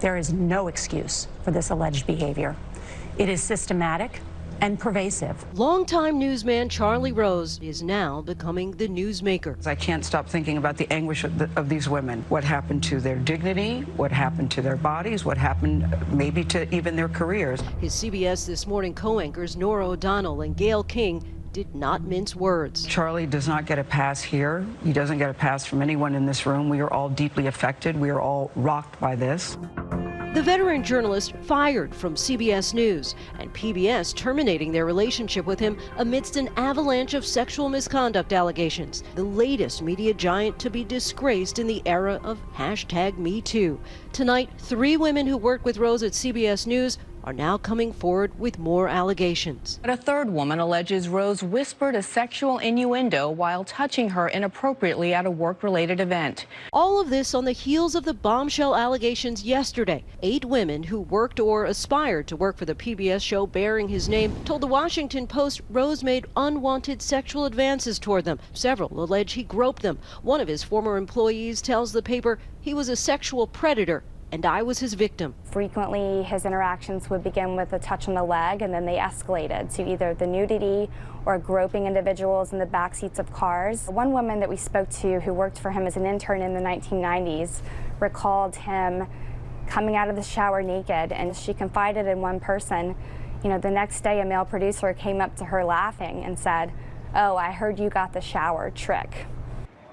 There is no excuse for this alleged behavior. It is systematic and pervasive. Longtime newsman Charlie Rose is now becoming the newsmaker. I can't stop thinking about the anguish of these women. What happened to their dignity, what happened to their bodies, what happened maybe to even their careers. His CBS This Morning co-anchors Norah O'Donnell and Gayle King did not mince words. Charlie does not get a pass here. He doesn't get a pass from anyone in this room. We are all deeply affected. We are all rocked by this. The veteran journalist fired from CBS News, and PBS terminating their relationship with him amidst an avalanche of sexual misconduct allegations, the latest media giant to be disgraced in the era of #MeToo. Tonight, 3 women who worked with Rose at CBS News are now coming forward with more allegations. But a third woman alleges Rose whispered a sexual innuendo while touching her inappropriately at a work-related event. All of this on the heels of the bombshell allegations yesterday. 8 women who worked or aspired to work for the PBS show bearing his name told the Washington Post Rose made unwanted sexual advances toward them. Several allege he groped them. One of his former employees tells the paper he was a sexual predator and I was his victim. Frequently, his interactions would begin with a touch on the leg, and then they escalated to either the nudity or groping individuals in the back seats of cars. One woman that we spoke to who worked for him as an intern in the 1990s recalled him coming out of the shower naked, and she confided in one person, you know, the next day a male producer came up to her laughing and said, "Oh, I heard you got the shower trick."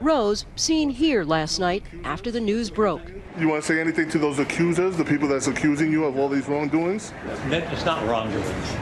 Rose seen here last night after the news broke. You want to say anything to those accusers, the people that's accusing you of all these wrongdoings? It's not wrongdoings.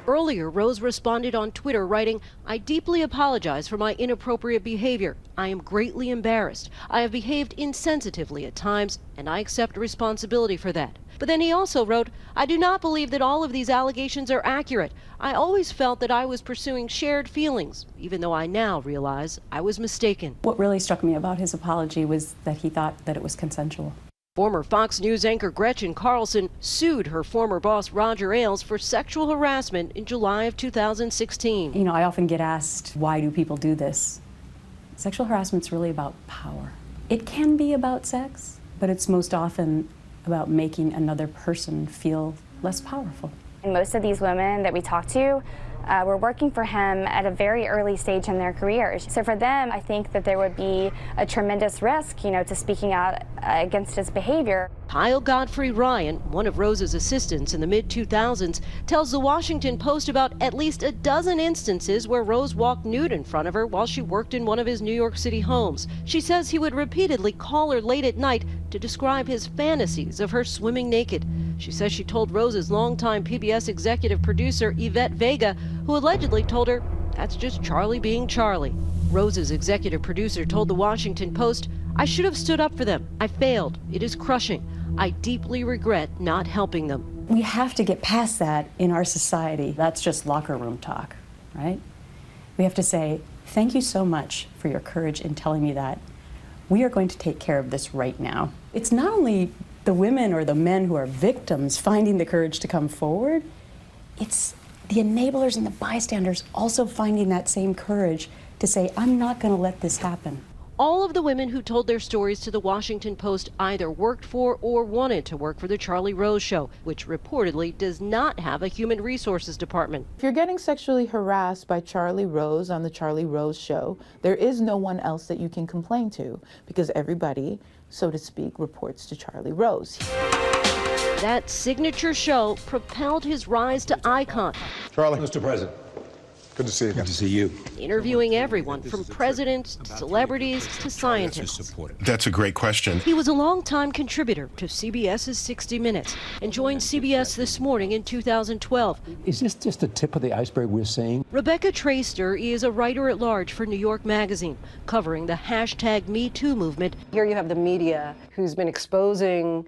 Earlier, Rose responded on Twitter writing, "I deeply apologize for my inappropriate behavior. I am greatly embarrassed. I have behaved insensitively at times, and I accept responsibility for that." But then he also wrote, "I do not believe that all of these allegations are accurate. I always felt that I was pursuing shared feelings, even though I now realize I was mistaken." What really struck me about his apology was that he thought that it was consensual. Former Fox News anchor Gretchen Carlson sued her former boss Roger Ailes for sexual harassment in July of 2016. You know, I often get asked, why do people do this? Sexual harassment's really about power. It can be about sex, but it's most often about making another person feel less powerful. And most of these women that we talked to were working for him at a very early stage in their careers. So for them, I think that there would be a tremendous risk, you know, to speaking out against his behavior. Kyle Godfrey Ryan, one of Rose's assistants in the mid-2000s, tells the Washington Post about at least a dozen instances where Rose walked nude in front of her while she worked in one of his New York City homes. She says he would repeatedly call her late at night to describe his fantasies of her swimming naked. She says she told Rose's longtime PBS executive producer Yvette Vega, who allegedly told her, "That's just Charlie being Charlie." Rose's executive producer told the Washington Post, "I should have stood up for them. I failed. It is crushing. I deeply regret not helping them." We have to get past that in our society. That's just locker room talk, right? We have to say, thank you so much for your courage in telling me that. We are going to take care of this right now. It's not only the women or the men who are victims finding the courage to come forward, it's the enablers and the bystanders also finding that same courage to say, I'm not going to let this happen. All of the women who told their stories to the Washington Post either worked for or wanted to work for the Charlie Rose Show, which reportedly does not have a human resources department. If you're getting sexually harassed by Charlie Rose on the Charlie Rose Show, there is no one else that you can complain to because everybody, so to speak, reports to Charlie Rose. That signature show propelled his rise to icon. Charlie. Mr. President. Good to see you. Good to see you. Interviewing everyone from presidents to celebrities to scientists. That's a great question. He was a longtime contributor to CBS's 60 Minutes and joined CBS This Morning in 2012. Is this just the tip of the iceberg we're seeing? Rebecca Traister is a writer-at-large for New York Magazine, covering the #MeToo movement. Here you have the media who's been exposing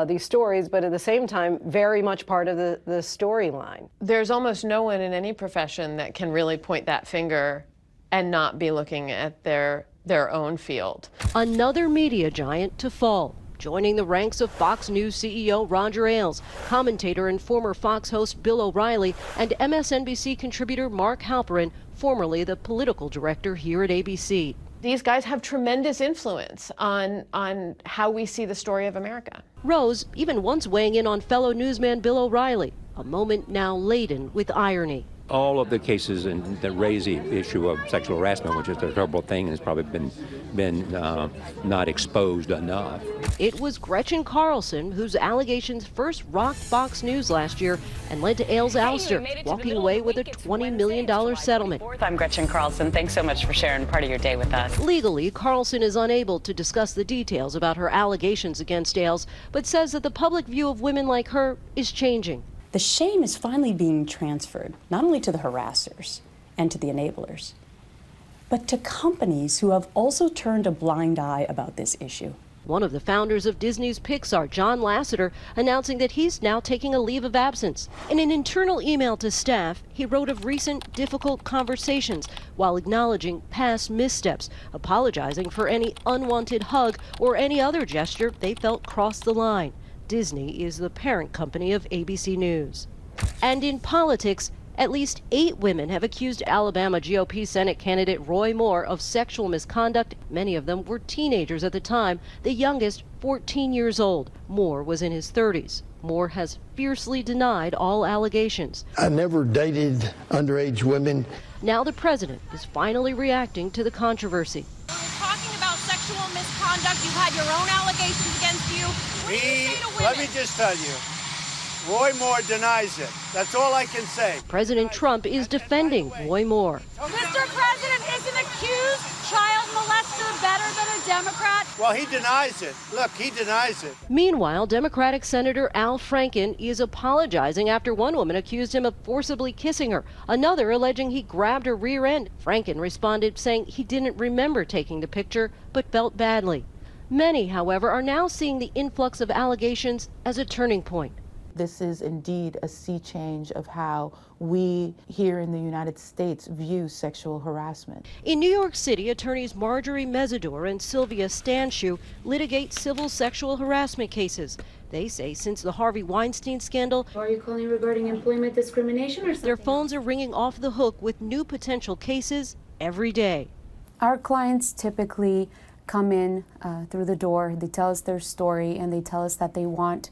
these stories, but at the same time, very much part of the storyline. There's almost no one in any profession that can really point that finger and not be looking at their own field. Another media giant to fall, joining the ranks of Fox News CEO Roger Ailes, commentator and former Fox host Bill O'Reilly, and MSNBC contributor Mark Halperin, formerly the political director here at ABC. These guys have tremendous influence on how we see the story of America. Rose even once weighing in on fellow newsman Bill O'Reilly, a moment now laden with irony. All of the cases that raise the issue of sexual harassment, which is a terrible thing, has probably been not exposed enough. It was Gretchen Carlson whose allegations first rocked Fox News last year and led to Ailes' ouster, walking away with a $20 million settlement. I'm Gretchen Carlson. Thanks so much for sharing part of your day with us. Legally, Carlson is unable to discuss the details about her allegations against Ailes, but says that the public view of women like her is changing. The shame is finally being transferred, not only to the harassers and to the enablers, but to companies who have also turned a blind eye about this issue. One of the founders of Disney's Pixar, John Lasseter, announcing that he's now taking a leave of absence. In an internal email to staff, he wrote of recent difficult conversations while acknowledging past missteps, apologizing for any unwanted hug or any other gesture they felt crossed the line. Disney is the parent company of ABC News. And in politics, at least 8 women have accused Alabama GOP Senate candidate Roy Moore of sexual misconduct. Many of them were teenagers at the time, the youngest 14 years old. Moore was in his 30s. Moore has fiercely denied all allegations. I never dated underage women. Now the president is finally reacting to the controversy. Talking about sexual misconduct, you had your own allegations against you. What do you say to women? Let me just tell you, Roy Moore denies it. That's all I can say. President Trump is defending Roy Moore. Mr. President, is an accused child molester better than a Democrat? Well, he denies it. Look, he denies it. Meanwhile, Democratic Senator Al Franken is apologizing after one woman accused him of forcibly kissing her, another alleging he grabbed her rear end. Franken responded saying he didn't remember taking the picture, but felt badly. Many, however, are now seeing the influx of allegations as a turning point. This is indeed a sea change of how we here in the United States view sexual harassment. In New York City, attorneys Marjorie Mesidor and Sylvia Stanshew litigate civil sexual harassment cases. They say since the Harvey Weinstein scandal, are you calling regarding employment discrimination or something? Their phones are ringing off the hook with new potential cases every day. Our clients typically come in through the door, they tell us their story, and they tell us that they want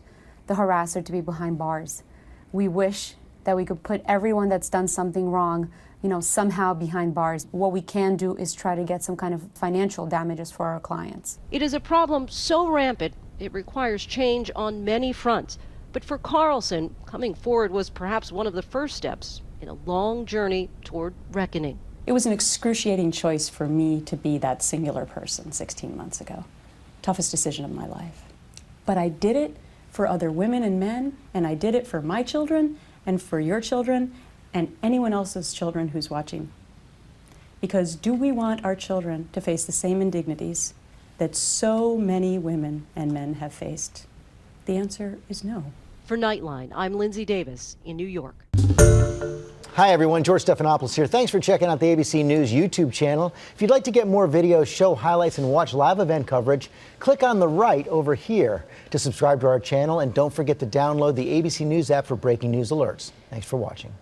the harasser to be behind bars. We wish that we could put everyone that's done something wrong, somehow behind bars. What we can do is try to get some kind of financial damages for our clients. It is a problem so rampant, it requires change on many fronts. But for Carlson, coming forward was perhaps one of the first steps in a long journey toward reckoning. It was an excruciating choice for me to be that singular person 16 months ago. Toughest decision of my life. But I did it for other women and men, and I did it for my children and for your children and anyone else's children who's watching. Because do we want our children to face the same indignities that so many women and men have faced? The answer is no. For Nightline, I'm Lindsay Davis in New York. Hi, everyone. George Stephanopoulos here. Thanks for checking out the ABC News YouTube channel. If you'd like to get more videos, show highlights, and watch live event coverage, click on the right over here to subscribe to our channel. And don't forget to download the ABC News app for breaking news alerts. Thanks for watching.